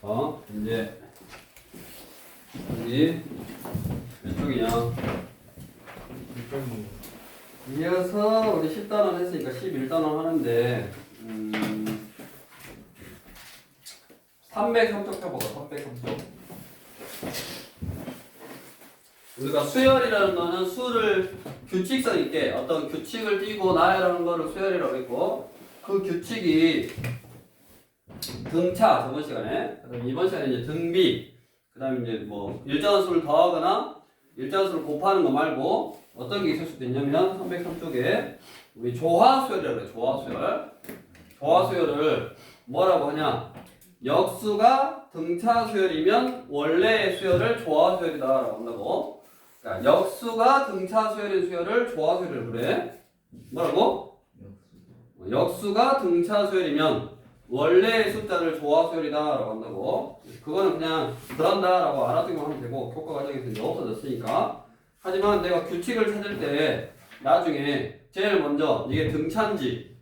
이제 우리 몇 쪽이냐? 이어서 우리 10단원 했으니까 11단원 하는데 303쪽 펴보자. 303쪽. 우리가 수열이라는 거는 수를 규칙성 있게 어떤 규칙을 띄고 나열하는 거를 수열이라고 했고, 그 규칙이 등차 저번 시간에, 그다음 이번 시간에 이제 등비, 그다음에 이제 뭐 일정한 수를 더하거나 일정한 수를 곱하는 거 말고 어떤 게 있을 수도 있냐면 303쪽에 우리 조화수열이라고 그래. 조화수열. 조화수열을 뭐라고 하냐? 역수가 등차 수열이면 원래의 수열을 조화수열이다라고 한다고. 그러니까 역수가 등차 수열인 수열을 조화수열이라고 그래. 뭐라고? 역수가 등차 수열이면 원래의 숫자를 조화수열이다라고 한다고. 그거는 그냥 그런다라고 알아두기만 하면 되고, 교과 과정에서 이제 없어졌으니까. 하지만 내가 규칙을 찾을 때 나중에 제일 먼저 이게 등차인지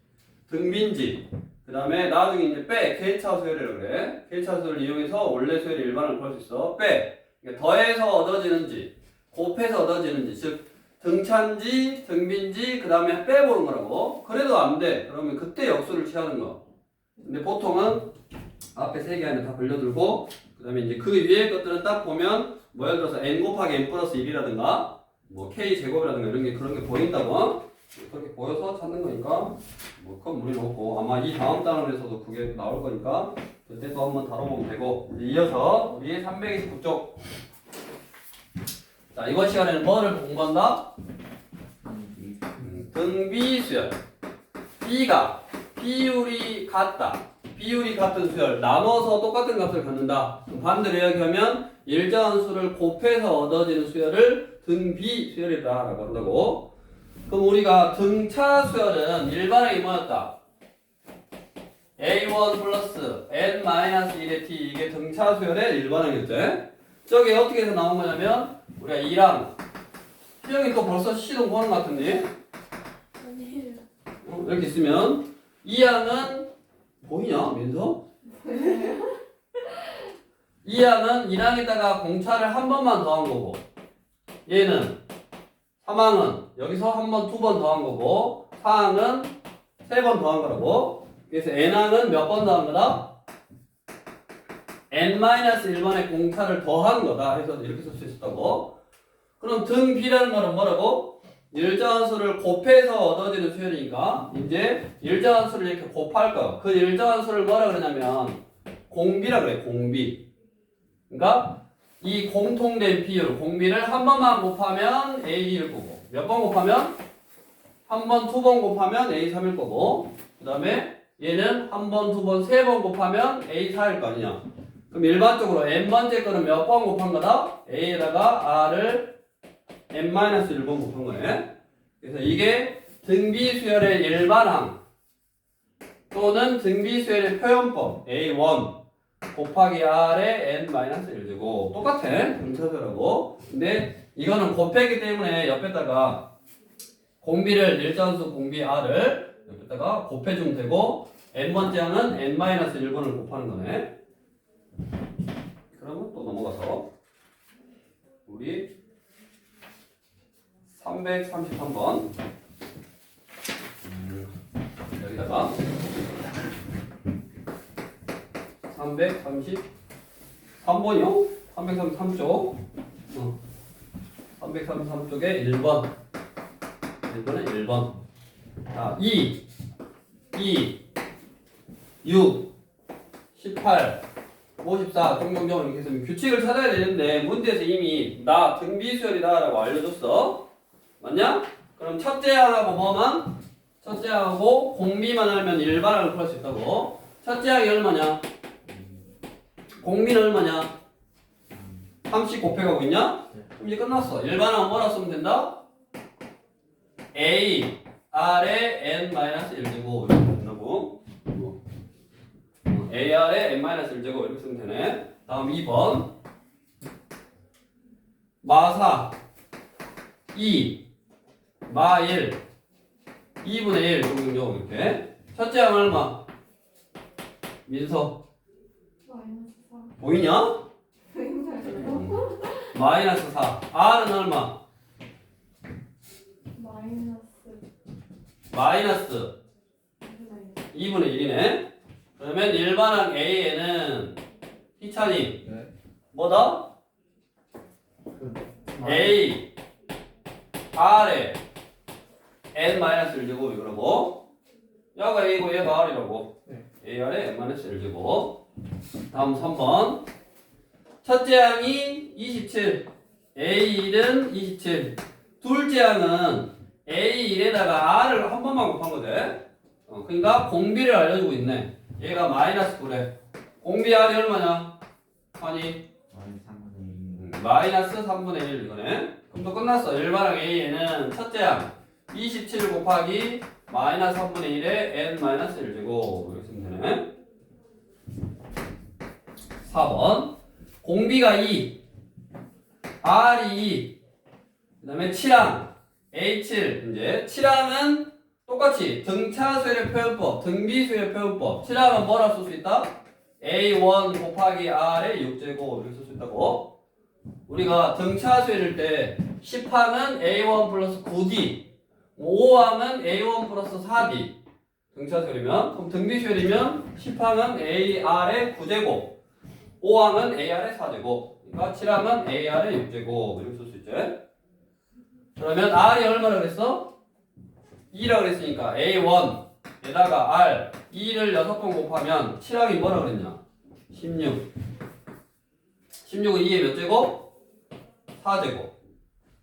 등비인지, 그 다음에 나중에 이제 개차 수열이라고 그래. 개차 수열을 이용해서 원래 수열의 일반을 구할 수 있어. 그러니까 더해서 얻어지는지 곱해서 얻어지는지, 즉 등차인지 등비인지 그 다음에 빼보는 거라고. 그래도 안 돼. 그러면 그때 역수를 취하는 거. 근데 보통은 앞에 세 개 안에 다 걸려들고, 그 다음에 이제 그 위에 것들은 딱 보면 뭐 예를 들어서 n 곱하기 n 플러스 1이라든가 뭐 k 제곱이라든가 이런 게 그런 게 보인다고. 그렇게 보여서 찾는 거니까 뭐 그건 무리는 없고, 아마 이 다음 단원에서도 그게 나올 거니까 그때 또 한번 다뤄보면 되고. 이어서 우리 329쪽. 자, 이번 시간에는 뭐를 공부한다? 등비수열. B가 비율이 같다. 비율이 같은 수열, 나눠서 똑같은 값을 갖는다. 반대로 이야기하면 일정한 수를 곱해서 얻어지는 수열을 등비수열이다라고 한다고. 그럼 우리가 등차 수열은 일반항이 뭐였다? A1 플러스 N-1의 T, 이게 등차 수열의 일반항이었지. 저게 어떻게 해서 나온 거냐면 우리가 2랑 희영이 또 벌써 시동 거는 것 같은데? 아니에요. 이렇게 있으면 2항은 보이냐? 민서? 2항은 1항에다가 공차를 한 번만 더한 거고, 얘는 3항은 여기서 한 번, 두 번 더한 거고, 4항은 세 번 더한 거라고. 그래서 n항은 몇 번 더한 거다? n-1번의 공차를 더한 거다 해서 이렇게 쓸 수 있었다고. 그럼 등비라는 말은 뭐라고? 일정한 수를 곱해서 얻어지는 수열이니까 이제 일정한 수를 이렇게 곱할 거야. 그 일정한 수를 뭐라 그러냐면 공비라 그래. 공비. 그러니까 이 공통된 비율, 공비를 한 번만 곱하면 A2일 거고, 몇 번 곱하면? 한 번, 두 번 곱하면 A3일 거고, 그 다음에 얘는 한 번, 두 번, 세 번 곱하면 A4일 거 아니냐. 그럼 일반적으로 n번째 거는 몇 번 곱한 거다? A에다가 R을 n-1번 곱한 거네. 그래서 이게 등비수열의 일반항 또는 등비수열의 표현법 A1 곱하기 R의 n-1제곱 똑같아. 등차수열하고. 근데 이거는 곱했기 때문에 옆에다가 공비를 일정수 공비 R을 옆에다가 곱해주면 되고, n번째 항은 n-1번을 곱하는 거네. 그러면 또 넘어가서 우리 333번 여기다가 333번이요? 333쪽 333쪽에 1번 1번에 1번. 자, 2 6 18 54 종종종 이렇게 해서 규칙을 찾아야 되는데 문제에서 이미 나 등비수열이다 라고 알려줬어. 맞냐? 그럼 첫째 항하고 뭐만? 첫째 항하고 공비만 알면 일반항을 구할 수 있다고. 첫째 항이 얼마냐? 공비는 얼마냐? 30 곱해가고 있냐? 그럼 이제 끝났어. 일반항은 뭐라 쓰면 된다? A R의 n-1제곱 이렇게 된다고. AR의 n-1제곱 이렇게 쓰면 되네. 다음 2번 마4 2 마1 2분의 1 종종 이렇게. 첫째 항은 얼마? 민서 마이너스 4. 보이냐? 마이너스 4. R은 얼마? 마이너스 2분의 1이네. 그러면 일반항 A에는 희찬이 네. 뭐다? A R에 n-1제곱 이거라고. 얘가 A고 얘가 R이라고. 네. A R에 n-1제곱. 다음 3번. 첫째 항이 27, A1은 27. 둘째 항은 A1에다가 R을 한 번만 곱한 거지. 그러니까 공비를 알려주고 있네. 얘가 마이너스 9래. 공비 R이 얼마냐? 아니 마이너스 3분의 1 이거네. 그럼 또 끝났어. 일반항 A에는 첫째 항 27 곱하기 마이너스 3분의 1에 n-1제곱 이렇게 쓰면 되네. 4번. 공비가 2, R이 2, 그 다음에 7항, A7. 이제 7항은 똑같이 등차수열의 표현법, 등비수열의 표현법. 7항은 뭐라 쓸 수 있다? A1 곱하기 R의 6제곱 이렇게 쓸 수 있다고. 우리가 등차수열일 때 10항은 A1 플러스 9D, 5항은 A1 플러스 4D. 등차수열이면, 그럼 등비수열이면 10항은 AR의 9제곱, 5항은 AR의 4제곱, 그러니까 7항은 AR의 6제곱 이렇게 쓸 수 있지. 그러면 R이 얼마나 그랬어? 2라고 그랬으니까 A1에다가 R 2를 6번 곱하면 7항이 뭐라 그랬냐? 16. 16은 2의 몇 제곱? 4제곱.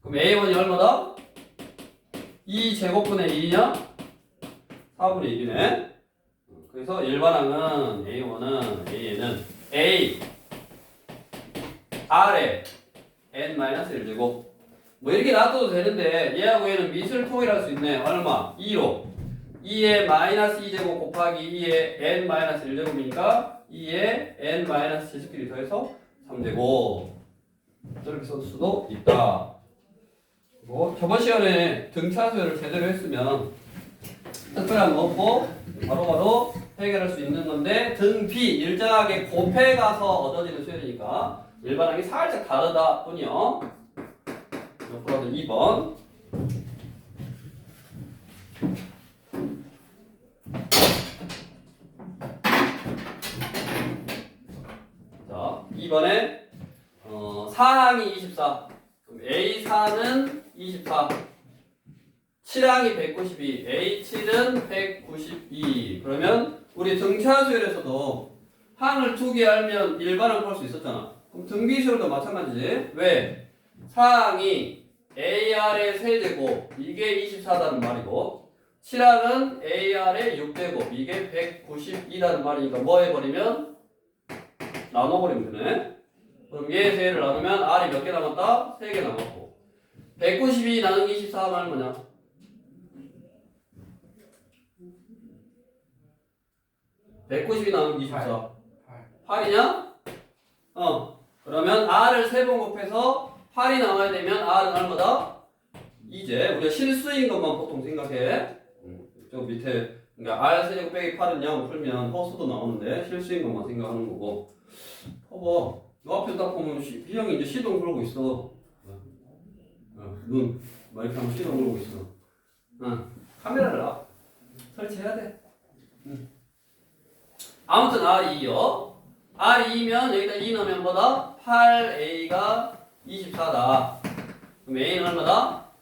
그럼 A1이 얼마다? 2제곱분의 2냐? 4분의 1이네. 그래서 일반항은 A1은 A에는 A R에 n-1제곱. 뭐 이렇게 놔둬도 되는데 얘하고 얘는 밑을 통일할 수 있네. 얼마? 2로 2의 마이너스 2제곱 곱하기 2의 n-1제곱이니까 2의 n-제곱끼리 더해서 3제곱. 이렇게 쓸 수도 있다. 그리고 저번 시간에 등차수열을 제대로 했으면 특별한 거 없고 바로바로 해결할 수 있는 건데, 등 B 일정하게 곱해 가서 얻어지는 수열이니까 일반항이 살짝 다르다 뿐이요. 옆으로 2번. 자, 2번에 4항이 24. 그럼 A4는 24. 7항이 192, A7은 192. 그러면 우리 등차수열에서도 항을 2개 알면 일반항 구할 수 있었잖아. 그럼 등비수열도 마찬가지지. 왜? 4항이 AR의 세제곱, 이게 24다는 말이고, 7항은 AR의 6제곱, 이게 192다는 말이니까 뭐 해버리면? 나눠버리면 되네. 그럼 얘 세를 나누면 R이 몇 개 남았다? 3개 남았고, 192 나누기 24 하면 얼마냐? 192 나누기 24 8이냐? 그러면 R을 3번 곱해서 8이 나와야 되면 R은 얼마다? 이제 우리가 실수인 것만 보통 생각해. 저 밑에 그러니까 R 세제곱 빼기 8은 0 풀면 허수도 나오는데 실수인 것만 생각하는 거고. 봐봐, 너 앞에 딱 보면 희영이 이제 시동 걸고 있어. 눈 막 이렇게 하면 시동 걸고 있어. 카메라를 설치해야 돼. 아무튼 R2요. R2면 여기다 2 넣으면 뭐다? 8A가 24다. 그럼 A는 얼마다?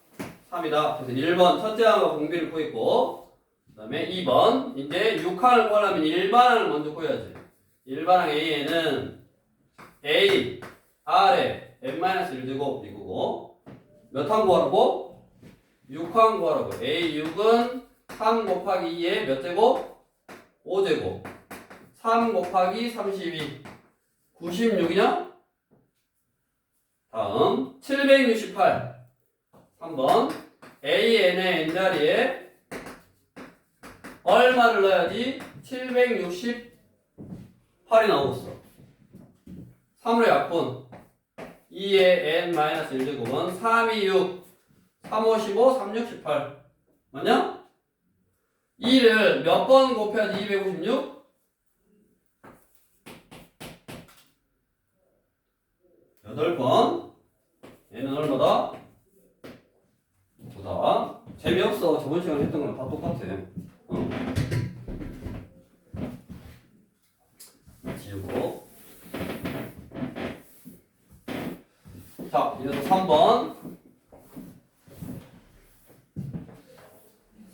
3이다. 그래서 1번 첫째 항과 공비를 구했고, 그 다음에 2번 이제 6항을 구하려면 일반항을 먼저 구해야지. 일반항 A에는 A, R에 n-1제곱 이거고, 몇 항 구하라고? 6항 구하라고. A6은 3 곱하기 2에 몇 제곱? 5제곱. 3 곱하기 32 96이냐? 다음 768 3번 AN의 n자리에 얼마를 넣어야지 768이 나오겠어. 3으로 약분 2의 n-1제곱은 3, 2, 6 3, 5, 15, 3, 6, 18 맞냐? 2를 몇 번 곱해야지 256? 8번. 얘는 얼마다? 9다. 재미없어. 저번 시간에 했던 거랑 다 똑같아. 지우고. 자, 이제 3번.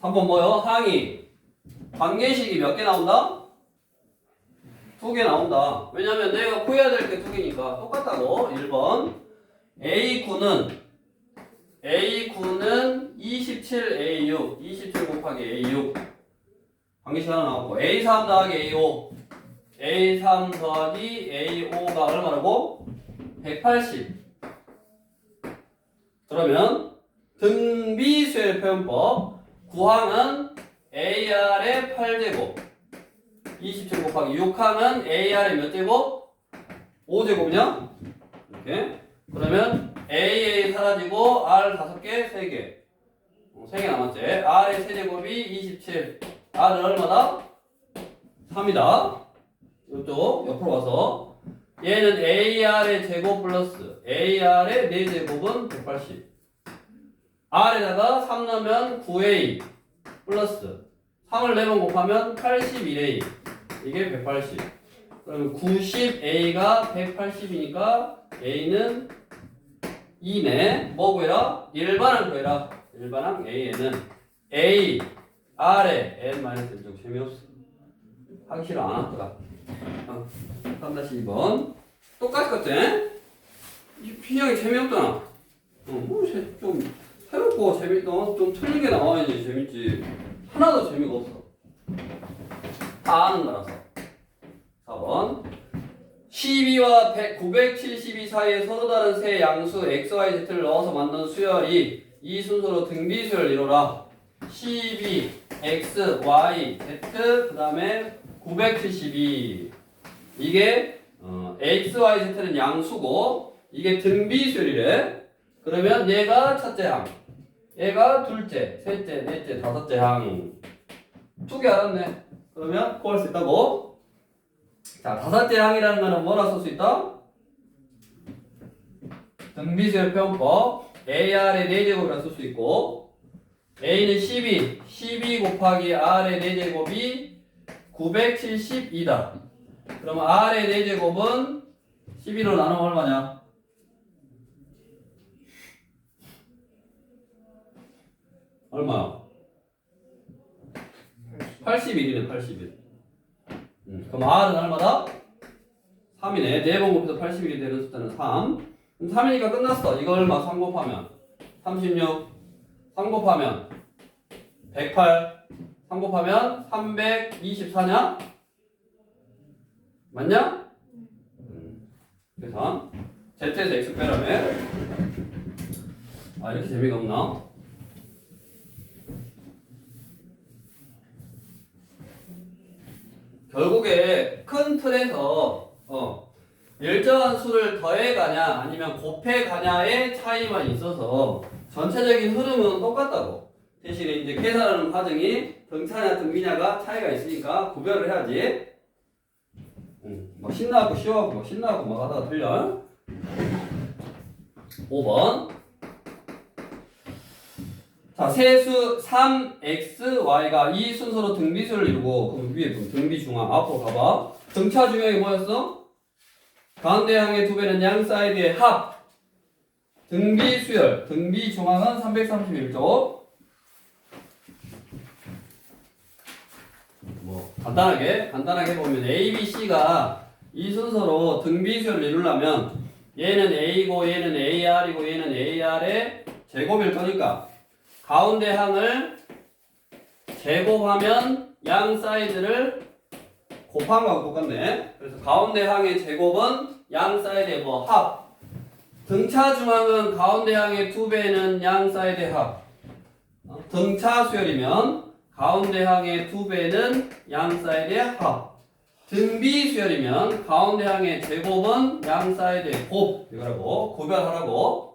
3번 뭐요? 항이. 관계식이 몇 개 나온다? 2개 나온다. 왜냐면 내가 구해야 될 게 2개니까 똑같다고. 1번. A구는 27A6. 27 곱하기 A6. 관계식 하나 나왔고. A3 더하기 A5. A3 더하기 A5가 얼마라고? 180. 그러면 등비수열 표현법. 구항은 AR의 8제곱 27 곱하기 6항은 AR의 몇 제곱? 5제곱이냐? 이렇게. 그러면 AA 사라지고 R 5개, 3개 3개 남았지. R의 세제곱이 27. R은 얼마다? 3이다. 이쪽 옆으로 와서 얘는 AR의 제곱 플러스 AR의 4제곱은 180. R에다가 3 넣으면 9A 플러스 3을 4번 곱하면 81A. 이게 180. 그러면 90A가 180이니까 A는 2네. 뭐 구해라? 일반항 구해라. 일반항 A에는 A, R에 N-1 쪽 재미없어. 하기 싫어 안 왔더라. 3-2번. 똑같거든? 이 B형이 재미없잖아. 좀 새롭고 좀 틀린 게 나와야지 재밌지. 하나도 재미가 없어. 다 아는 거라서. 4번. 12와 972 사이에 서로 다른 세 양수 XYZ를 넣어서 만든 수열이 이 순서로 등비수열 이뤄라. 12, X, Y, Z, 그 다음에 972. 이게 XYZ는 양수고 이게 등비수열이래. 그러면 얘가 첫째 항, 얘가 둘째, 셋째, 넷째, 다섯째 항. 2개 알았네. 그러면 구할 수 있다고. 자, 다섯째 항이라는 거는 뭐라 쓸 수 있다? 등비수열 표현법. AR의 4제곱이라 쓸 수 있고 A는 12 곱하기 R의 4제곱이 972다. 그러면 R의 4제곱은 12로 나누면 얼마냐? 얼마야? 81이네. 81. 그럼 R은 얼마다? 3이네. 4번 곱해서 81이 되는 숫자는 3. 그럼 3이니까 끝났어. 이거 얼마? 3 곱하면 36. 3 곱하면 108. 3 곱하면 324냐? 맞냐? 그래서 Z에서 X 빼라며. 아, 이렇게 재미가 없나? 결국에 큰 틀에서 일정한 수를 더해가냐 아니면 곱해가냐의 차이만 있어서 전체적인 흐름은 똑같다고. 대신에 이제 계산하는 과정이 등차냐 등비냐가 차이가 있으니까 구별을 해야지. 막 신나고 쉬워하고 막 신나고 막 하다가 틀려. 5번. 자, 세수 3xy가 이 순서로 등비수를 이루고, 그럼 위에 등비 중앙 앞으로 가봐. 등차 중앙이 뭐였어? 가운데 항의 2배는 양 사이드의 합. 등비 수열. 등비 중앙은 331쪽. 뭐 간단하게 보면 A, B, C가 이 순서로 등비 수열을 이루려면 얘는 A고 얘는 AR이고 얘는 AR의 제곱일 거니까 가운데 항을 제곱하면 양 사이드를 곱한 거하고 똑같네. 그래서 가운데 항의 제곱은 양 사이드의 뭐 합. 등차 중앙은 가운데 항의 2배는 양 사이드의 합. 등차 수열이면 가운데 항의 2배는 양 사이드의 합. 등비 수열이면 가운데 항의 제곱은 양 사이드의 곱. 이거라고 구별하라고.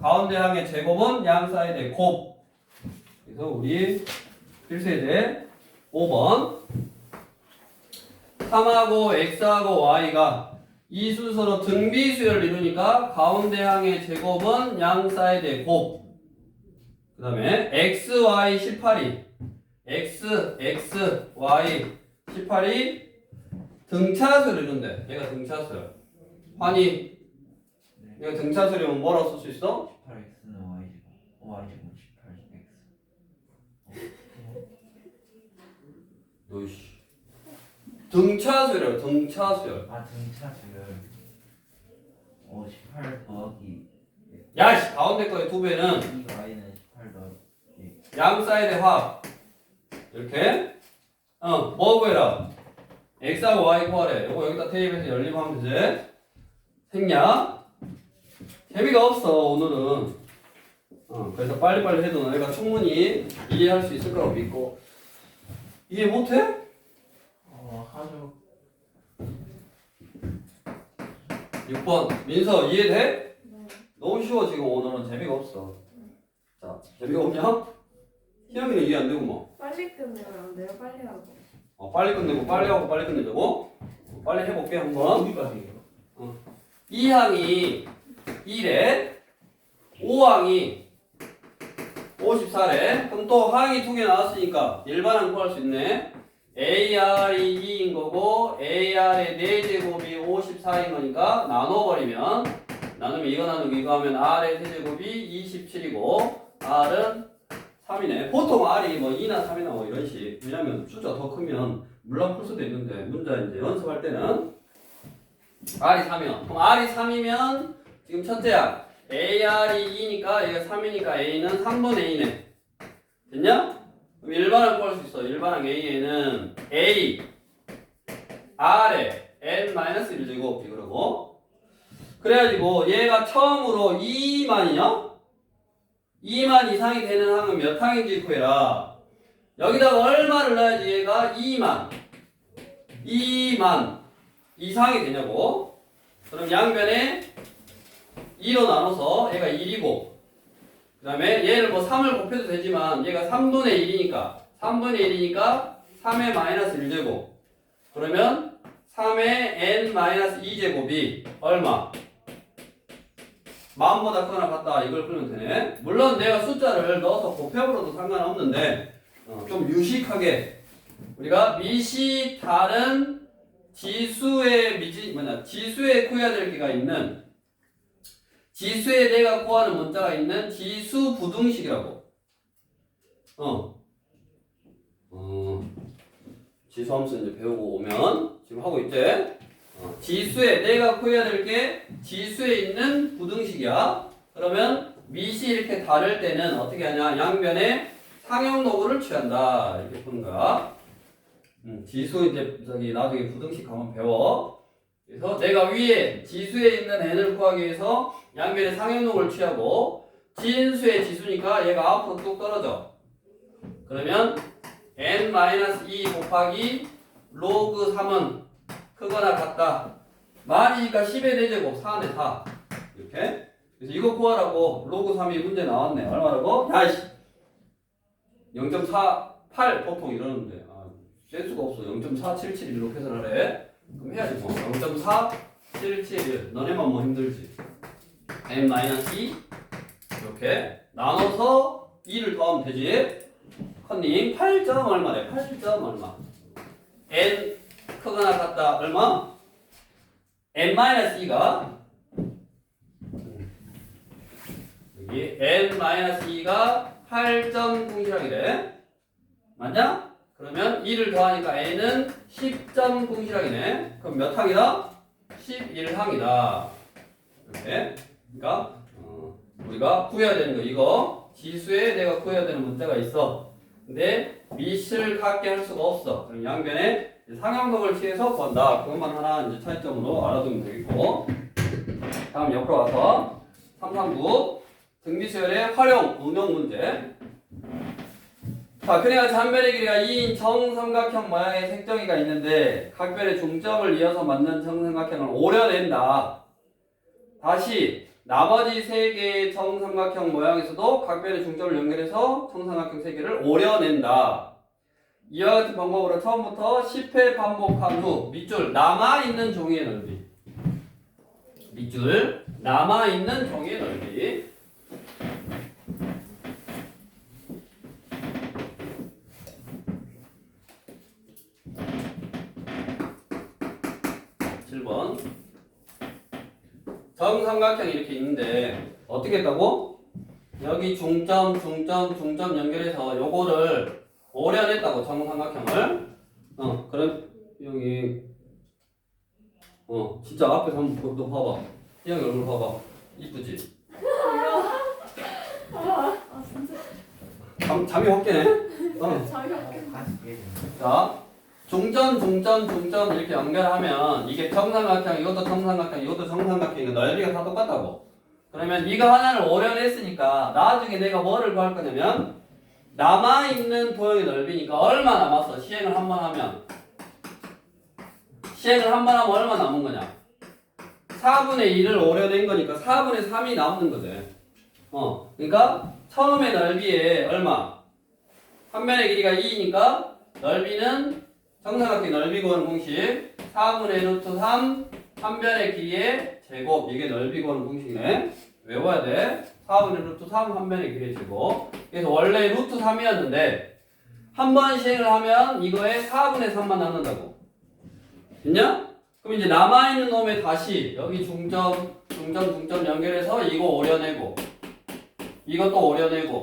가운데 항의 제곱은 양 사이드의 곱. 그래서 우리 필수예제 5번 3하고 x하고 y가 이 순서로 등비 수열을 이루니까 가운데 항의 제곱은 양 사이드의 곱. 그 다음에 x, y 18이 x, y 18이 등차수를 이룬대. 얘가 등차수야. 환희 얘가 등차수려면 뭐라고 쓸 수 있어? 18x는 y제곱 y제곱 18x 너이씨 등차수열이라고 등차수열. 아 등차수열 18 더하기 야씨 가운데 거의 2배는 이 y는 18 더하기 양 사이드의 합 이렇게 뭐 구해라 x하고 y 구하래. 이거 여기다 테이블에서 연립하면 되지. 생략. 재미가 없어 오늘은. 그래서 빨리빨리 해도 너희가 충분히 이해할 수 있을 거라고 믿고. 이해 못해? 하죠 6번 민서 이해돼? 네. 너무 쉬워 지금 오늘은. 재미가 없어. 자 재미가 없냐? 희영이는 이해 안 되고 뭐. 빨리 끝내면 안 돼요? 빨리 하고. 빨리 끝내고 빨리 하고 빨리 끝내자고. 빨리 해볼게 한번. 어디까지 해요? 2항이 1에 5항이 54래. 그럼 또 항이 2개 나왔으니까 일반항 구할 수 있네. AR이 2인 거고 AR의 4제곱이 54인 거니까 나눠버리면 나누면 이거 나누기 이거 하면 R의 세제곱이 27이고 R은 3이네. 보통 R이 뭐 2나 3이나 뭐 이런 식. 왜냐면 숫자 더 크면 물론 풀 수도 있는데 문제 이제 연습할 때는 R이 3이요. 그럼 R이 3이면 지금 첫째야. AR이 2니까 얘가 3이니까 A는 3분의 2네. 됐냐? 그럼 일반항 구할 수 있어. 일반항 A에는 A R에 N-1제곱 이거라고. 그래가지고 얘가 처음으로 2만이요? 2만 이상이 되는 항은 몇 항인지 구해라. 여기다가 얼마를 넣어야지 얘가 2만 이상이 되냐고. 그럼 양변에 2로 나눠서 얘가 1이고 그 다음에 얘를 뭐 3을 곱해도 되지만 얘가 3분의 1이니까 3의 마이너스 1제곱 그러면 3의 n-2제곱이 얼마? 마음보다 크거나 같다. 이걸 풀면 되네. 물론 내가 숫자를 넣어서 곱해버려도 상관없는데 좀 유식하게 우리가 미시 다른 지수의 지수에 구해야 될 게가 있는 지수에 내가 구하는 문자가 있는 지수 부등식이라고. 지수 함수 이제 배우고 오면 지금 하고 있지. 지수에 내가 구해야 될 게 지수에 있는 부등식이야. 그러면 밑이 이렇게 다를 때는 어떻게 하냐? 양변에 상형노구를 취한다. 이렇게 푸는 거야. 지수 이제 저기 나중에 부등식 한번 배워. 그래서 내가 위에 지수에 있는 n을 구하기 위해서 양변에 상형노구를 취하고 진수의 지수니까 얘가 앞으로 뚝 떨어져. 그러면 n-2 곱하기 로그 3은 크거나 같다. 말이니까 10의 4제곱 4네 4. 이렇게. 그래서 이거 구하라고 로그 3이 문제 나왔네. 얼마라고? 야이씨. 0.48 보통 이러는데 셀 수가 없어. 0.477 이렇게 계산하래. 그럼 해야지 뭐. 0.4771 너네만 뭐 힘들지. n-2 이렇게 나눠서 2를 더하면 되지. 컨닝 8점 얼마래? 8점 얼마? n 크거나 같다 얼마? n-2가 여기 n-2가 8점 공실하기래. 맞냐? 그러면 2를 더하니까 n은 10점 공실하기네. 그럼 몇 항이다? 11항이다. 이렇게. 그러니까 우리가 구해야 되는 거 이거 지수에 내가 구해야 되는 문자가 있어. 근데 밑을 같게 할 수가 없어. 그럼 양변에 상형각을 취해서 구한다. 그것만 하나 이제 차이점으로 알아두면 되겠고. 다음 옆으로 와서 339 등비수열의 활용 응용 문제. 자, 그래가 잔변의 길이가 2인 정삼각형 모양의 색정이가 있는데 각변의 중점을 이어서 만든 정삼각형을 오려낸다. 다시 나머지 3개의 정삼각형 모양에서도 각변의 중점을 연결해서 정삼각형 3개를 오려낸다. 이와 같은 방법으로 처음부터 10회 반복한 후 밑줄 남아있는 종이의 넓이 밑줄 남아있는 종이의 넓이 정삼각형이 이렇게 있는데 어떻게 했다고? 여기 중점 연결해서 요거를 오려냈다고 정삼각형을. 그럼 여기 진짜 앞에서 한번 너 봐봐. 이 형이 얼굴 봐봐. 이쁘지? 아 진짜 잠이 확 깨네? 자기 없겠네. 같이 깨지. 자, 중점 이렇게 연결하면 이게 정삼각형, 이것도 정삼각형, 이것도 정삼각형이니까 넓이가 다 똑같다고. 그러면 이거 하나를 오려냈으니까 나중에 내가 뭐를 구할 거냐면 남아있는 도형의 넓이니까 얼마 남았어? 시행을 한 번 하면 얼마 남은 거냐? 4분의 1을 오려낸 거니까 4분의 3이 남는 거지. 그러니까 처음에 넓이에 얼마? 한 변의 길이가 2니까 넓이는 정삼각형 넓이 구하는 공식 4분의 루트 3 한 변의 길이의 제곱. 이게 넓이 구하는 공식이네. 외워야 돼. 4분의 루트 3 한 변의 길이의 제곱. 그래서 원래 루트 3이었는데 한 번 시행을 하면 이거에 4분의 3만 남는다고. 됐냐? 그럼 이제 남아있는 놈에 다시 여기 중점 연결해서 이거 오려내고 이것도 오려내고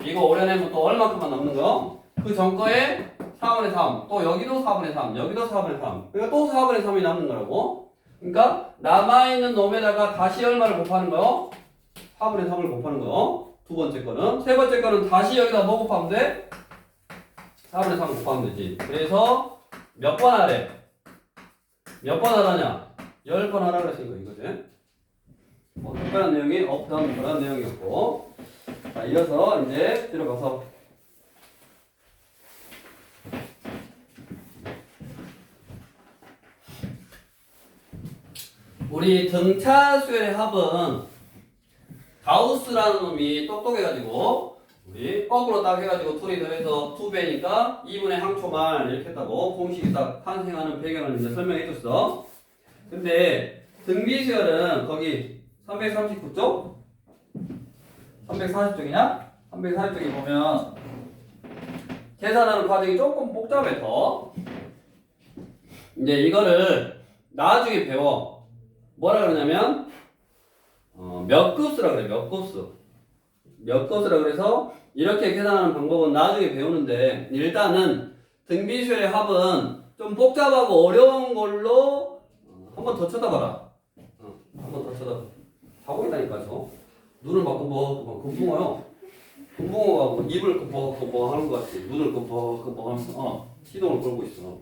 이거 오려내면 또 얼마큼만 남는 거야? 그 전 거에 4분의 3, 또 여기도 4분의 3, 여기도 4분의 3. 그러니까 또 4분의 3이 남는 거라고. 그러니까 남아있는 놈에다가 다시 얼마를 곱하는 거요? 4분의 3을 곱하는 거. 두 번째 거는. 세 번째 거는 다시 여기다 뭐 곱하면 돼? 4분의 3 곱하면 되지. 그래서 몇 번 하래? 몇 번 하라냐? 10번 하라 그랬으니까 이거지. 특별한 내용이 없던 그런 내용이었고. 자, 이어서 이제 들어가서 우리 등차 수열의 합은 가우스라는 놈이 똑똑해가지고 우리 거꾸로 딱 해가지고 둘이 더해서 2배니까 2분의 항초만 이렇게 했다고 공식이 딱 탄생하는 배경을 이제 설명해줬어. 근데 등비수열은 거기 339쪽? 340쪽이냐? 340쪽에 보면 계산하는 과정이 조금 복잡해 더. 이제 이거를 나중에 배워. 뭐라 그러냐면 몇 급수라 그래. 몇 급수. 몇 급수라 그래서 이렇게 계산하는 방법은 나중에 배우는데 일단은 등비수열의 합은 좀 복잡하고 어려운 걸로 한 번 더 쳐다봐라. 한 번 더 쳐다봐. 자고 있다니까 저. 눈을 막 금붕어요. 금붕어가 뭐 입을 금붕어 하는 것 같지. 눈을 금붕어 하면서 시동을 걸고 있어.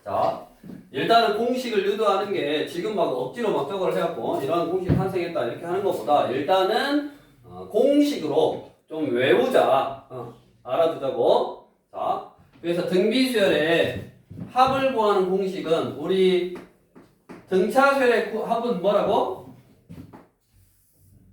자, 일단은 공식을 유도하는 게 지금 막 억지로 막 저걸 해갖고 이런 공식 탄생했다 이렇게 하는 것보다 일단은 공식으로 좀 외우자. 알아두자고. 자, 그래서 등비수열의 합을 구하는 공식은 우리 등차수열의 합은 뭐라고?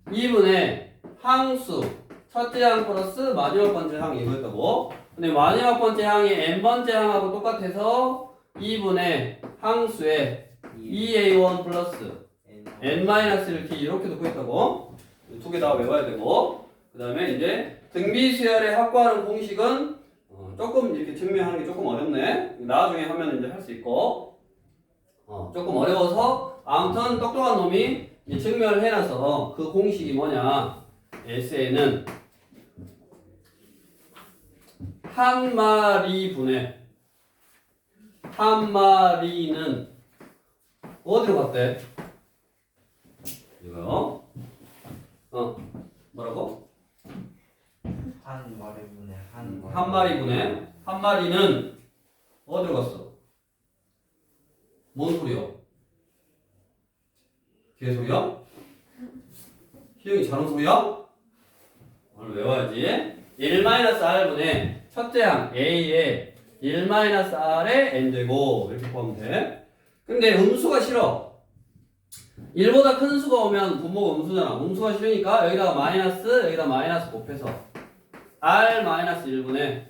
2분의 항수 첫째 항 플러스 마지막 번째 항 이거였다고. 근데 마지막 번째 항이 n번째 항하고 똑같아서 2분의 항수의 2a1 플러스 n-1t 이렇게 듣고 있다고. 두 개 다 외워야 되고. 그 다음에 이제 등비수열의 합구하는 공식은 조금 이렇게 증명하는 게 조금 어렵네. 나중에 하면 이제 할 수 있고. 조금 어려워서 아무튼 똑똑한 놈이 증명을 해놔서 그 공식이 뭐냐. SN은 한 마리분의 한 마리는 어디로 갔대? 이거요. 뭐라고? 한 마리분의 한 마리분의 한 마리는 어디로 갔어? 뭔 소리야? 개소리야? 희영이 자는 소리야? 오늘 외워야지. 1-r분의 첫째 항 a의 1-r의 n제곱 이렇게 구하면 돼. 근데 음수가 싫어. 1보다 큰 수가 오면 분모가 음수잖아. 음수가 싫으니까 여기다가 마이너스 곱해서 r-1분의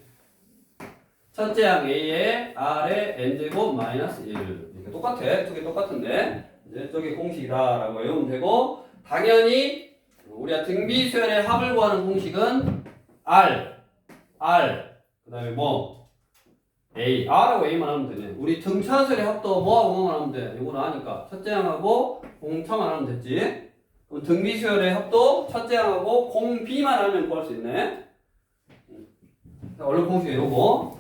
첫째 항 a의 r의 n제곱 마이너스 1 이렇게 똑같아. 두 개 똑같은데 이제 저게 공식이다라고 외우면 되고, 당연히 우리가 등비수열의 합을 구하는 공식은 R, 그다음에 뭐 A, R하고 A만 하면 되네. 우리 등차수열의 합도 뭐하고 뭐만 하면 돼. 이거는 아니까 첫째 항하고 공차만 하면 됐지. 그럼 등비수열의 합도 첫째 항하고 공 B만 하면 구할 수 있네. 자, 얼른 공식 외우고.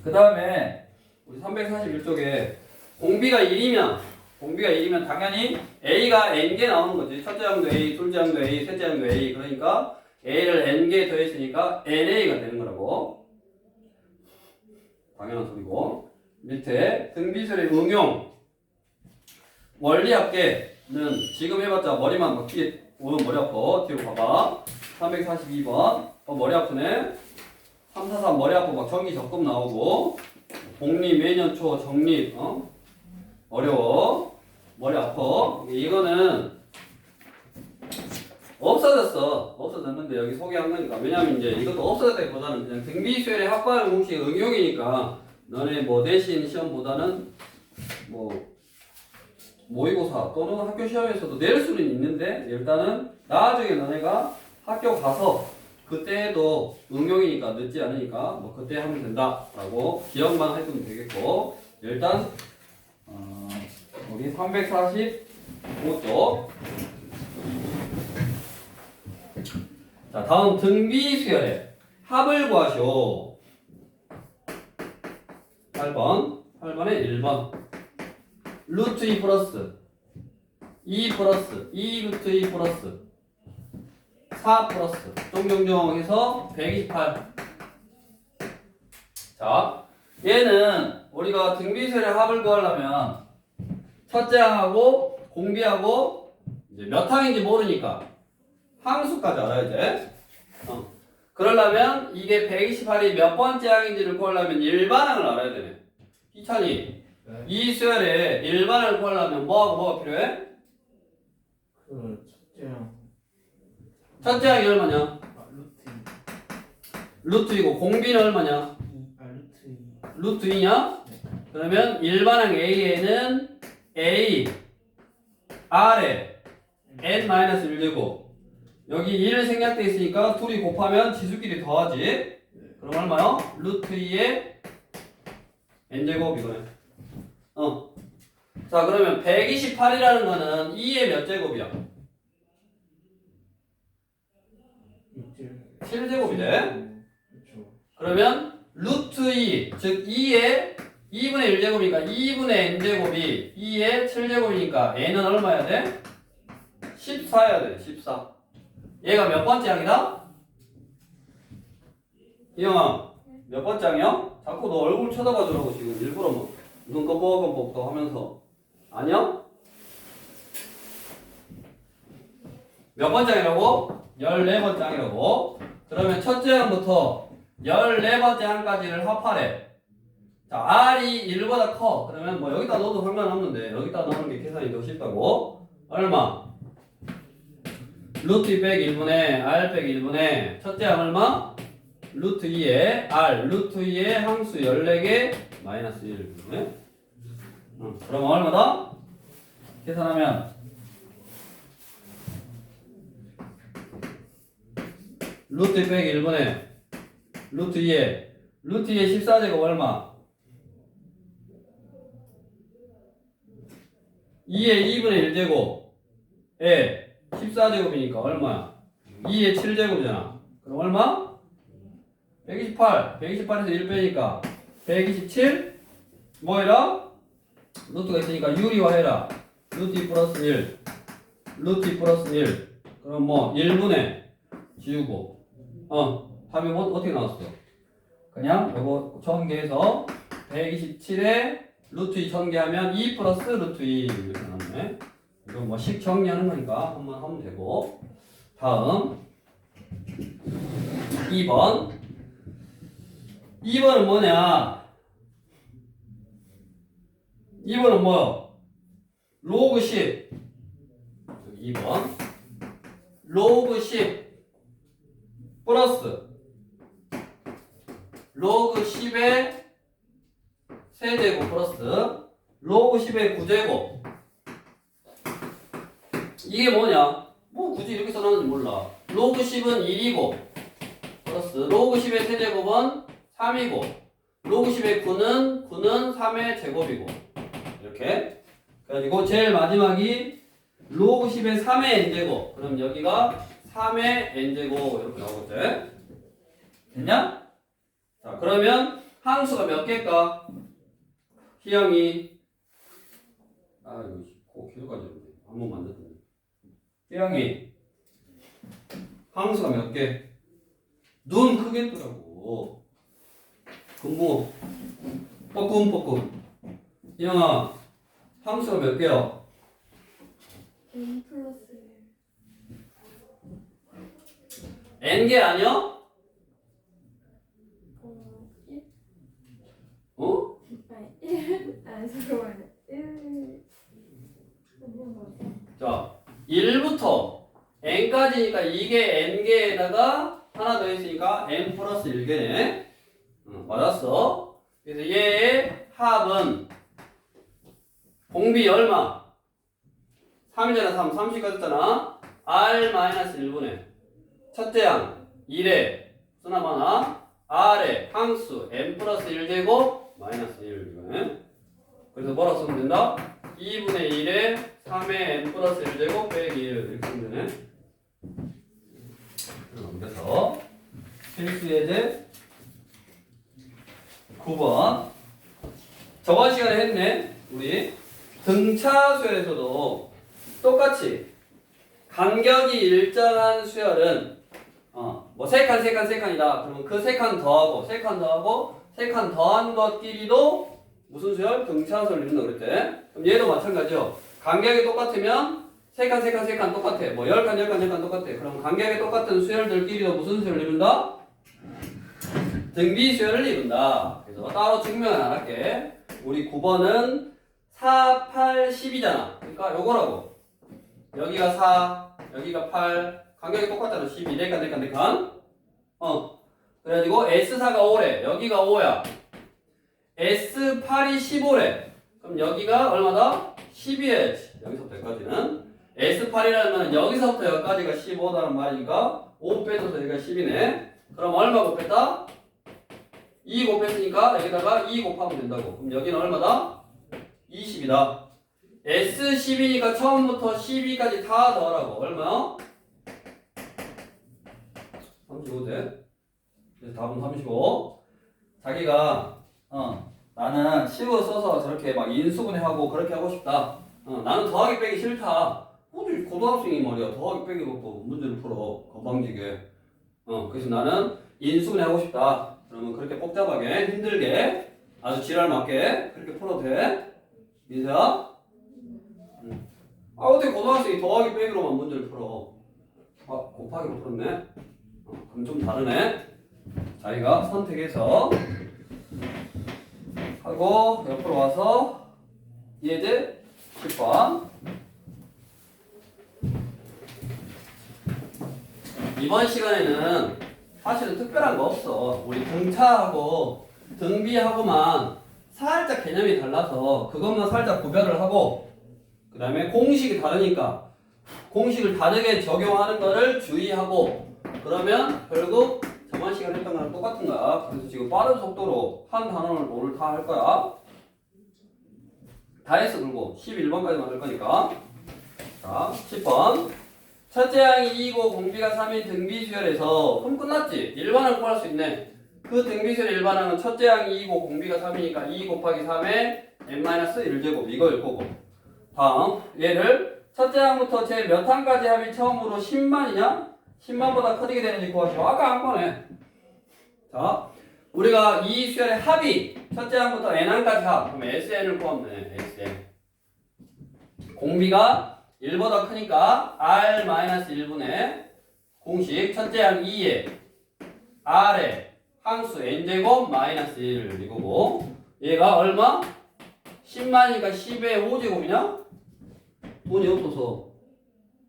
그 다음에 우리 341쪽에 공비가 1이면 당연히 A가 N개 나오는 거지. 첫째 항도 A, 둘째 항도 A, 셋째 항도 A. 그러니까 A를 N개 더했으니까 NA가 되는 거라고. 당연한 소리고. 밑에 등비설의 응용. 원리합계는 지금 해봤자 머리만 막 뒤에 오늘 머리 아파. 뒤로 봐봐. 342번. 머리 아프네. 343 머리 아파 막 정기 적금 나오고. 복리 매년 초 정립 어려워. 머리 아파. 이거는 없어졌는데 여기 소개한 거니까. 왜냐면 이제 이것도 없어졌다기보다는 그냥 등비수열의 합과하는 공식 응용이니까 너네 뭐 내신 시험보다는 뭐 모의고사 또는 학교 시험에서도 낼 수는 있는데 일단은 나중에 너네가 학교 가서 그때도 응용이니까 늦지 않으니까 뭐 그때 하면 된다라고 기억만 해두면 되겠고. 일단 우리 345쪽. 자, 다음 등비수열의 합을 구하시오. 8번에 1번 루트 2 플러스 2 플러스 2 루트 2 플러스 4 플러스 종종종 해서 128. 자, 얘는 우리가 등비수열의 합을 구하려면 첫째 항하고 공비하고 이제 몇 항인지 모르니까 항수까지 알아야지. 그러려면 이게 128이 몇 번째 항인지를 구하려면 일반항을 알아야 되네. 희찬이, 네. 이 수열에 일반항을 구하려면 뭐하고 뭐가 필요해? 첫째 항이 얼마냐? 루트 2고 공비는 얼마냐? 루트 2냐? 그러면 일반항 A에는 A, R에 N-1제곱. 여기 1 생략돼 있으니까 둘이 곱하면 지수끼리 더하지. 그럼 얼마요? 루트 2의 n제곱 이거네. 자, 그러면 128이라는 거는 2의 몇 제곱이야? 7제곱이네. 그러면 루트 2, 즉 2의 2분의 1제곱이니까 2분의 n제곱이 2의 7제곱이니까 n은 얼마야 돼? 14여야 돼. 14. 얘가 몇 번째 항이다? 이영아, 몇 번째 항이야? 자꾸 너 얼굴 쳐다봐 주라고 지금 일부러 뭐 눈 껌뻑껌뻑 또 하면서. 아니야? 몇 번째 항이라고? 14번째 항이라고. 그러면 첫째 항부터 14번째 항까지를 합하래. 자, R이 1보다 커. 그러면 뭐 여기다 넣어도 상관없는데 여기다 넣는 게 계산이 더 쉽다고. 얼마? 루트 2 빼기 1분의 R 빼기 1분의 첫째 항 얼마? 루트 2에 R, 루트 2에 항수 14개 마이너스 1. 그럼 얼마다? 계산하면 루트 2 빼기 1분의 루트 2에 14제곱 얼마? 2의 2분의 1제곱에 14제곱이니까 얼마야? 2의 7제곱이잖아. 그럼 얼마? 128. 128에서 1 빼니까 127. 뭐해라? 루트가 있으니까 유리화해라. 루트 2 플러스 1. 루트 2 플러스 1. 그럼 뭐 1분의 지우고. 답이 뭐 어떻게 나왔어? 그냥 요거 전개해서 127에 루트 2 전개하면 2 플러스 루트 2 이렇게 나오네. 이건 뭐 식 정리하는 거니까 한번 하면 되고. 다음 2번. 2번은 뭐냐? 2번은 뭐요? 로그 10. 2번. 로그 10 플러스 로그 10의 세제곱 플러스 로그 10의 9제곱. 이게 뭐냐? 뭐 굳이 이렇게 써놨는지 몰라. 로그 10은 1이고 플러스 로그 10의 세제곱은 3이고 로그 10의 9는 3의 제곱이고 이렇게. 그래가지고 제일 마지막이 로그 10의 3의 n제곱. 그럼 여기가 3의 n제곱 이렇게 나오겠지? 됐냐? 자, 그러면 항수가 몇 개일까? 희영이 아 이거 꼭 기도까지 한번 만졌더니 희영이 항수가 몇 개? 눈 크겠더라고. 근무 뻐끔뻐끔. 희영아 항수가 몇 개야? N 플러스 n개 아니야? 1? 어? 아니 잠깐만요 1 자 1부터 n까지니까 이게 n개에다가 하나 더 있으니까 n 플러스 1개네. 맞았어. 그래서 얘의 합은 공비 얼마? 3이잖아. 30 가졌잖아. r-1분의 첫째 양 1에 쓰나마나 r의 항수 n 플러스 1제곱 마이너스 1 이거네. 그래서 뭐라고 쓰면 된다? 2분의 1에 3의 n 플러스 1제곱 빼기 1 이렇게 쓰면 되네. 그래서 필수 예제 9번 저번 시간에 했네. 우리 등차 수열에서도 똑같이 간격이 일정한 수열은 뭐 3칸이다. 그러면 그 3칸 더하고 3칸 더하고 3칸 더한 것끼리도 무슨 수열? 등차 수열을 이룬다 그랬대. 그럼 얘도 마찬가지죠. 간격이 똑같으면 3칸 똑같아. 뭐 10칸 똑같아. 그럼 간격이 똑같은 수열들끼리도 무슨 수열을 이룬다? 등비 수열을 이룬다. 그래서 따로 증명은 안 할게. 우리 9번은 4, 8, 10이잖아. 그러니까 요거라고. 여기가 4, 여기가 8. 간격이 똑같잖아. 12. 4칸. 그래가지고 S4가 5래. 여기가 5야. S8이 15래. 그럼 여기가 얼마다? 10이야지. 여기서부터 여기까지는. S8이라면 여기서부터 여기까지가 15다는 말이니까 5 빼줘서 여기가 10이네. 그럼 얼마 곱했다? 2 곱했으니까 여기다가 2 곱하면 된다고. 그럼 여기는 얼마다? 20이다. S10이니까 처음부터 12까지 다 더하라고. 얼마요? 35대. 그래서 답은 35. 자기가 나는 10을 써서 저렇게 막 인수분해하고 그렇게 하고 싶다. 나는 더하기 빼기 싫다. 어디 고등학생이 말이야. 더하기 빼기 갖고 문제를 풀어. 건방지게. 그래서 나는 인수분해하고 싶다. 그러면 그렇게 복잡하게 힘들게 아주 지랄 맞게 그렇게 풀어도 돼. 민서야? 어떻게 고등학생이 더하기 빼기로만 문제를 풀어. 곱하기로 풀었네. 그럼 좀 다르네. 자기가 선택해서 하고 옆으로 와서 예제 10번. 이번 시간에는 사실은 특별한 거 없어. 우리 등차하고 등비하고만 살짝 개념이 달라서 그것만 살짝 구별을 하고, 그 다음에 공식이 다르니까 공식을 다르게 적용하는 거를 주의하고, 그러면 결국 저번 시간에 했던 거랑 똑같은 거야. 그래서 지금 빠른 속도로 한 단원을 오늘 다 할 거야. 다 했어. 그리고 11번까지만 할 거니까. 자, 10번. 첫째 항이 2이고 공비가 3인 등비수열에서 그럼 끝났지. 일반항 구할 수 있네. 그 등비수열 일반항은 첫째 항이 2이고 공비가 3이니까 2 곱하기 3에 n-1제곱 이거일 거고. 다음 얘를 첫째 항부터 제 몇 항까지 합이 처음으로 10만이냐? 10만보다 커지게 되는지 구하시오. 아까 한 거네. 자, 우리가 이 수열의 합이 첫째 항부터 n항까지 합. 그럼 SN을 구하면 되네. SN. 공비가 1보다 크니까 r-1분의 공식 첫째 항 2에 r의 항수 n제곱 마이너스 1 이거고, 얘가 얼마? 10만이니까 10의 5제곱이냐? 돈이 없어서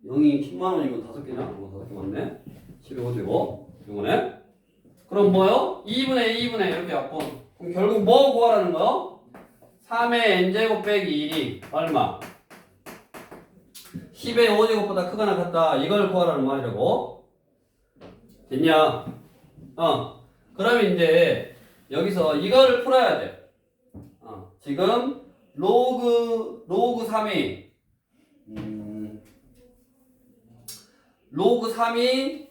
0이 10만원이면 5개냐? 5개 맞네. 10의 5제곱 이거네. 그럼 뭐요? 2분의 2분의 이렇게 약분. 그럼 결국 뭐 구하라는 거요? 3의 n제곱 빼기 1이 얼마? 10의 5제곱보다 크거나 같다. 이걸 구하라는 말이라고. 됐냐? 그러면 이제 여기서 이거를 풀어야 돼. 지금 로그 3이 로그 3이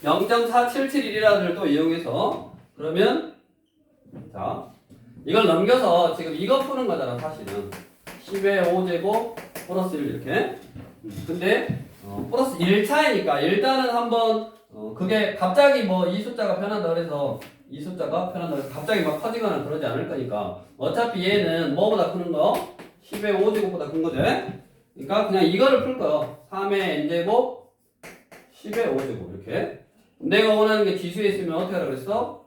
0.4771이라는 또 이용해서 그러면 자 이걸 넘겨서 지금 이거 푸는 거잖아 사실은 10의 5제곱 플러스 1 이렇게 근데 플러스 1차이니까 일단은 한번 그게 갑자기 뭐 이 숫자가 변한다 그래서 이 숫자가 변한다 그래서 갑자기 막 커지거나 그러지 않을 거니까 어차피 얘는 뭐보다 크는 거? 10의 5제곱보다 큰 거지? 그러니까 그냥 이거를 풀 거예요 3의 n제곱 10의 5제곱 이렇게 내가 원하는 게 지수에 있으면 어떻게 하라고 그랬어?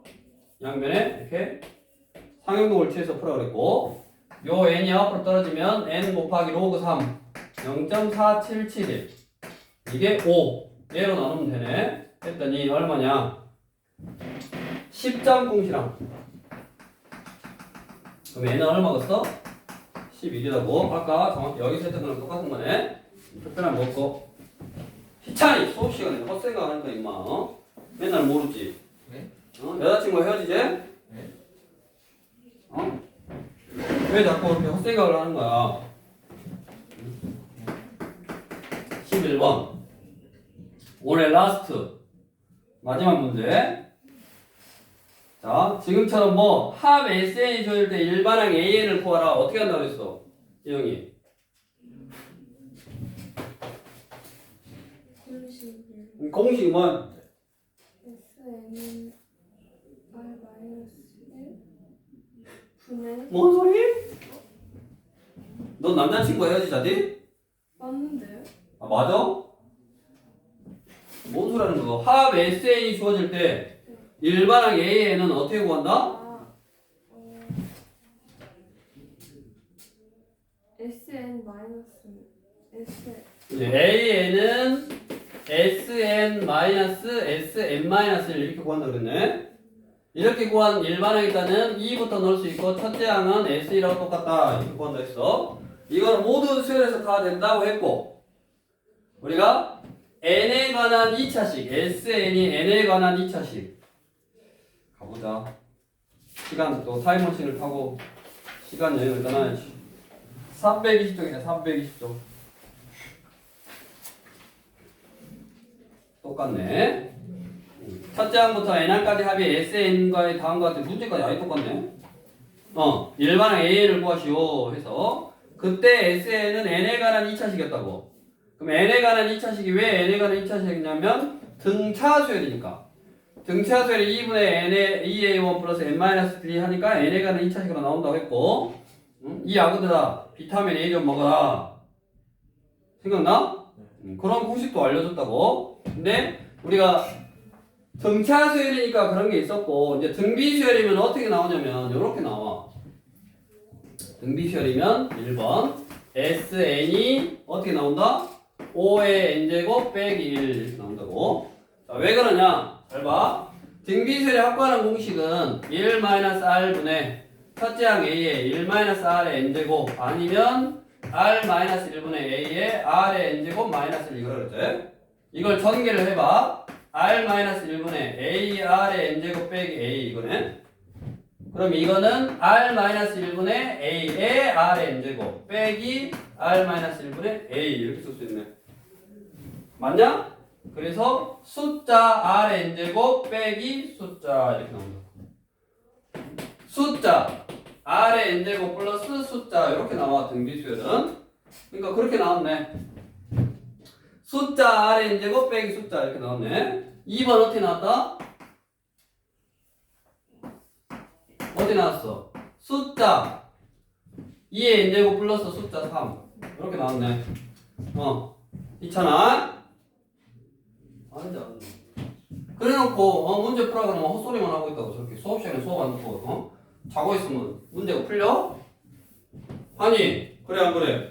양면에 이렇게 상용동을 취해서 풀어 그랬고 요 n이 앞으로 떨어지면 n 곱하기 로그 3 0.4771 이게 5 얘로 나누면 되네 했더니 얼마냐 10점 공시랑 그럼 n은 얼마겠어? 11이라고 아까 정확히 여기서 했던 거랑 똑같은 거네 특별한 거 없고 희찬이 수업 시간에 헛생각 하는 거 임마 맨날 모르지 네? 여자친구가 헤어지지? 네? 왜 자꾸 그렇게 헛생각을 하는 거야 11번 올해 라스트 마지막 문제 자 지금처럼 뭐 합 SN이 줘질 때 일반항 AN을 구하라 어떻게 한다고 그랬어 이형이 공식이 뭐 SN은 R 마이너스 1 분의 뭔 소리? 너 남자친구 헤어지자지? 맞는데요? 아 맞아? 뭔 소리 하는 거야? 합 SN이 주어질 때 일반항 AN은 어떻게 구한다? SN 마이너스 S AN은 SN 마이너스 SN 마이너스 이렇게 구한다 그랬네. 이렇게 구한 일반항 일단은 2부터 넣을 수 있고 첫째 항은 S2라고 똑같다 이렇게 구한다 했어. 이건 모든 수열에서 다 된다고 했고 우리가 n에 관한 2차식 SN이 n에 관한 2차식 가보자. 시간 또 타임머신을 타고 시간 여행을 떠나야지. 320쪽이네 320쪽 똑같네. 첫째 항부터 n항까지 합이 SN과의 다음과 같은 문제까지 아예 똑같네. 일반항 AN을 구하시오 해서 그때 SN은 n에 관한 2차식이었다고. 그럼 n에 관한 2차식이 왜 n에 관한 2차식이냐면 등차 수열이니까. 등차 수열이 2분의 n의 2a1 플러스 n-3 하니까 n에 관한 2차식으로 나온다고 했고 이 아그들아 비타민 A 좀 먹어라. 생각나? 그런 공식도 알려줬다고. 근데 우리가 등차 수열이니까 그런 게 있었고 이제 등비 수열이면 어떻게 나오냐면 이렇게 나와. 등비 수열이면 1번 SN이 어떻게 나온다? 5의 n제곱 빼기 1 이렇게 나온다고. 자, 왜 그러냐? 잘 봐. 등비 수열의 확보하는 공식은 1-r분의 첫째 항 A의 1-r의 n제곱 아니면 r-1분의 A의 r의 n제곱 마이너스 이거라 그랬지? 이걸 전개를 해봐. r-1분의 A, r의 n제곱 빼기 A 이거네. 그럼 이거는 r-1분의 A의 r의 n제곱 빼기 r-1분의 A 이렇게 쓸 수 있네. 맞냐? 그래서 숫자 r의 n제곱 빼기 숫자 이렇게 나온다. 숫자 r의 n제곱 플러스 숫자 이렇게 나와 등비수열은. 그러니까 그렇게 나왔네. 숫자 r의 n제곱 빼기 숫자 이렇게 나왔네. 2번 어떻게 나왔다? 어디 나왔어? 숫자 2의 n제곱 플러스 숫자 3 이렇게 나왔네. 있잖아. 아니지. 그래놓고 문제 풀어 그러면 헛소리만 하고 있다고 저렇게 수업 시간에 수업 안 듣고 자고 있으면 문제가 풀려? 아니 그래 안 그래?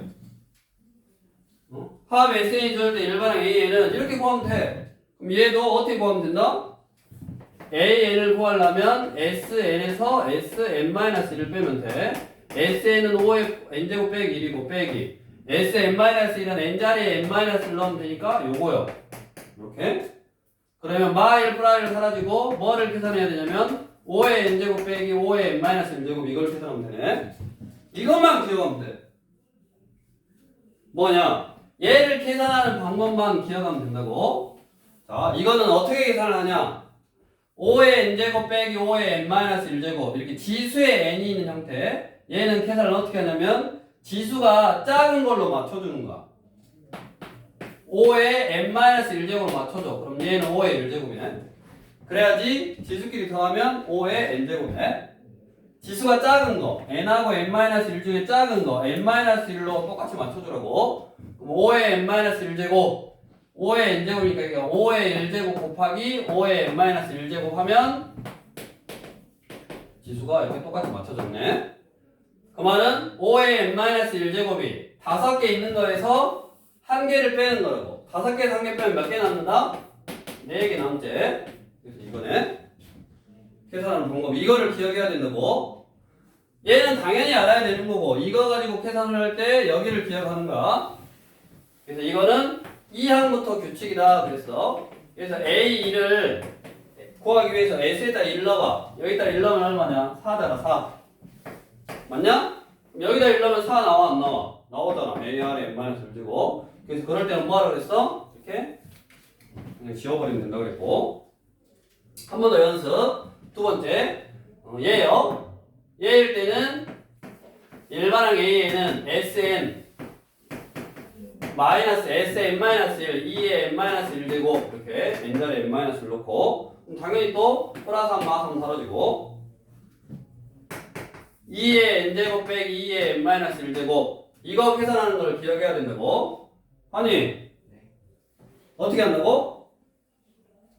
합 SN이 주어질 때 일반항 AN은 이렇게 구하면 돼. 그럼 얘도 어떻게 구하면 된다? AN을 구하려면 SN에서 SN-1을 빼면 돼. SN은 5의 n제곱 빼기 1이고 빼기 SN-1은 n자리에 n-1을 넣으면 되니까 요거요. 이렇게. 그러면 마1 플라이를 사라지고 뭐를 계산해야 되냐면 5의 n제곱 빼기 5의 n-1제곱 이걸 계산하면 되네. 이것만 기억하면 돼. 뭐냐? 얘를 계산하는 방법만 기억하면 된다고. 자, 이거는 어떻게 계산을 하냐? 5의 n제곱 빼기 5의 n-1제곱 이렇게 지수의 n이 있는 형태. 얘는 계산을 어떻게 하냐면 지수가 작은 걸로 맞춰주는 거야. 5의 n-1제곱을 맞춰줘. 그럼 얘는 5의 1제곱이네. 그래야지 지수끼리 더하면 5의 n제곱이네. 지수가 작은 거, n하고 n-1 중에 작은 거, n-1로 똑같이 맞춰주라고. 그럼 5의 n-1제곱, 5의 n제곱이니까 이게 5의 1제곱 곱하기 5의 n-1제곱 하면 지수가 이렇게 똑같이 맞춰졌네. 그 말은 5의 n-1제곱이 5개 있는 거에서 1개를 빼는 거라고. 5개에서 1개 빼면 몇 개 남는다? 4개 남지. 그래서 이거네. 계산하는 방법. 이거를 기억해야 된다고. 얘는 당연히 알아야 되는 거고, 이거 가지고 계산을 할 때 여기를 기억하는 거야. 그래서 이거는 2항부터 규칙이다 그랬어. 그래서 A1을 구하기 위해서 S에다 1 넣어봐. 여기다 1 넣으면 얼마냐? 4잖아, 4. 맞냐? 그럼 여기다 1 넣으면 4 나와, 안 나와? 나오잖아. AR에 n-1 주고. 그래서 그럴 때는 뭐 하라고 그랬어? 이렇게 그냥 지워버리면 된다고 그랬고. 한 번 더 연습. 두 번째, 얘요. 얘일 때는 일반항 A에는 SN 마이너스 SN-1, 2의 n-1제곱 이렇게 n자리에 n-를 놓고 당연히 또 플러스 3, 마이너스 3 사라지고 2의 n제곱 빼기 2의 n-1제곱 이거 계산하는 걸 기억해야 된다고. 아니 어떻게 한다고?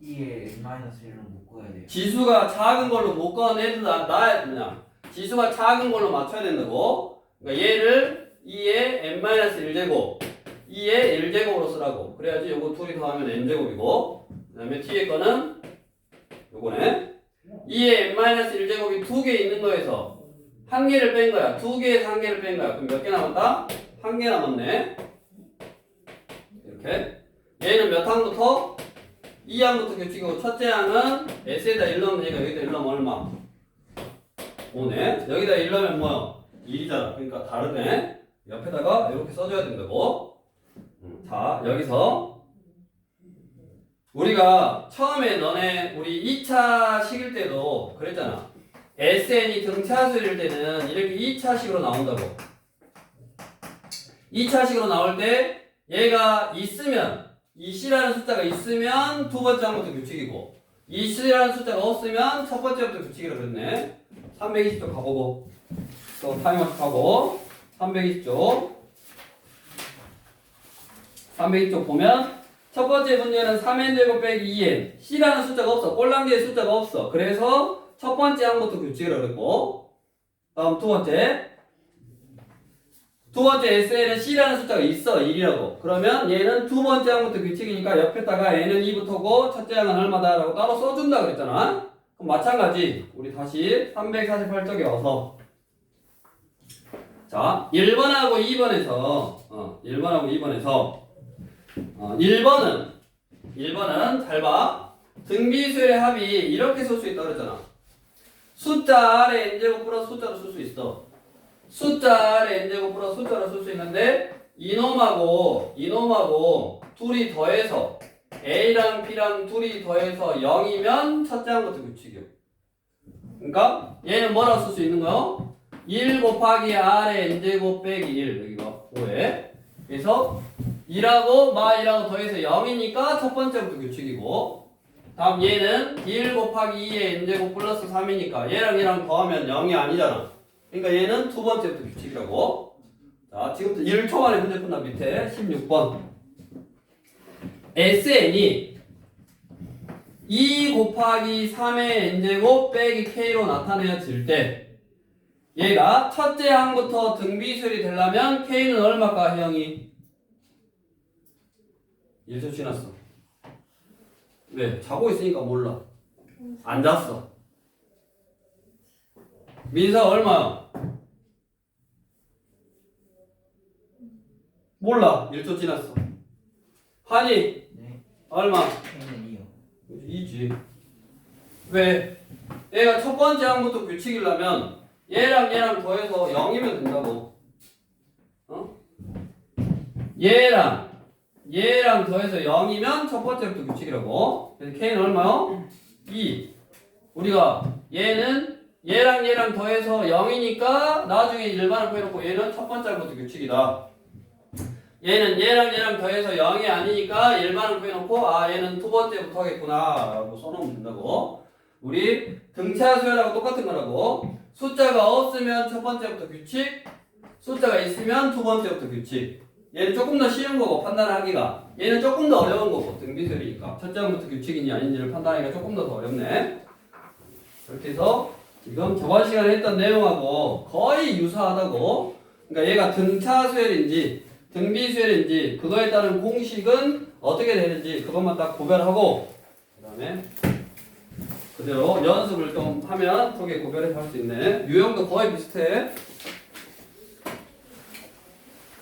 2의 n-1은 묶어야 돼요. 지수가 작은 걸로 못 꺼내도 나야 그냥 지수가 작은 걸로 맞춰야 된다고. 그러니까 얘를 2의 n-1제곱 2의 1제곱으로 쓰라고. 그래야지 요거 둘이 더하면 n제곱이고 그 다음에 뒤에 거는 요거네. 2의 n-1제곱이 2개 있는 거에서 1개를 뺀 거야. 2개에서 1개를 뺀 거야. 그럼 몇 개 남았다? 1개 남았네. 이렇게. 얘는 몇 항부터? 2항부터 규칙이고 첫째 항은 S에다 1 넣으면 되니까 여기다 1 넣으면 얼마? 5네. 여기다 1 넣으면 뭐야? 1이잖아. 그러니까 다르네. 옆에다가 이렇게 써줘야 된다고. 자, 여기서 우리가 처음에 너네 우리 2차 식일 때도 그랬잖아. SN이 등차수일 때는 이렇게 2차식으로 나온다고. 2차식으로 나올 때 얘가 있으면 이 C라는 숫자가 있으면 두 번째 항부터 규칙이고 이 C라는 숫자가 없으면 첫 번째부터 규칙이라고 그랬네. 320쪽 가보고 또 타임아웃 하고 320쪽 320쪽 보면 첫 번째 문제는 3n제곱 빼기 2n C라는 숫자가 없어. 꼴랑지에 숫자가 없어. 그래서 첫 번째 항부터 규칙이라고 그랬고 다음 두 번째 SN은 C라는 숫자가 있어. 1이라고. 그러면 얘는 두 번째 항부터 규칙이니까 옆에다가 n은 2부터고 첫째 항은 얼마다 라고 따로 써준다 그랬잖아. 그럼 마찬가지 우리 다시 348쪽에 와서 자 1번하고 2번에서 1번은 잘 봐. 등비수의 합이 이렇게 쓸 수 있다고 그랬잖아. 숫자 아래 n제곱 플러스 숫자로 쓸 수 있어. 숫자 아래 n제곱 플러스 숫자로 쓸 수 있는데 이놈하고 둘이 더해서 A랑 B랑 둘이 더해서 0이면 첫째 항부터 규칙이요. 그러니까 얘는 뭐라고 쓸 수 있는 거요? 1 곱하기 R의 n제곱 빼기 1 여기가 5에 그래서 2라고 마 1하고 더해서 0이니까 첫 번째부터 규칙이고 다음 얘는 1 곱하기 2의 n제곱 플러스 3이니까 얘랑 더하면 0이 아니잖아. 그러니까 얘는 두 번째부터 규칙이라고. 자 지금부터 1초 만에 문제 끝나. 밑에 16번 SN이 2 곱하기 3의 n제곱 빼기 k로 나타내어질 때 얘가 첫째 항부터 등비수열이 되려면 k는 얼마일까 형이? 1초 지났어. 왜? 자고 있으니까 몰라. 안 잤어. 민서 얼마야? 몰라. 1초 지났어. 한이 네. 얼마? K는 2요. 2지. 왜? 얘가 첫 번째 항부터 규칙이려면 얘랑 더해서 0이면 된다고. 어? 얘랑 더해서 0이면 첫 번째부터 규칙이라고. 그래서 K는 얼마요? 2. 우리가 얘랑 더해서 0이니까 나중에 일반을 구해놓고 얘는 첫 번째부터 규칙이다. 얘랑 더해서 0이 아니니까 일반을 구해놓고 아 얘는 두 번째부터 하겠구나 라고 써놓으면 된다고. 우리 등차 수열하고 똑같은 거라고. 숫자가 없으면 첫 번째부터 규칙, 숫자가 있으면 두 번째부터 규칙. 얘는 조금 더 쉬운 거고 판단하기가, 얘는 조금 더 어려운 거고 등비수열이니까 첫째 항부터 규칙인지 아닌지를 판단하기가 조금 더 어렵네. 그렇게 해서 지금 저번 시간에 했던 내용하고 거의 유사하다고. 그러니까 얘가 등차 수열인지 등비수열인지 그거에 따른 공식은 어떻게 되는지 그것만 딱 구별하고 그 다음에 그대로 연습을 좀 하면 크게 구별해서 할 수 있네. 유형도 거의 비슷해.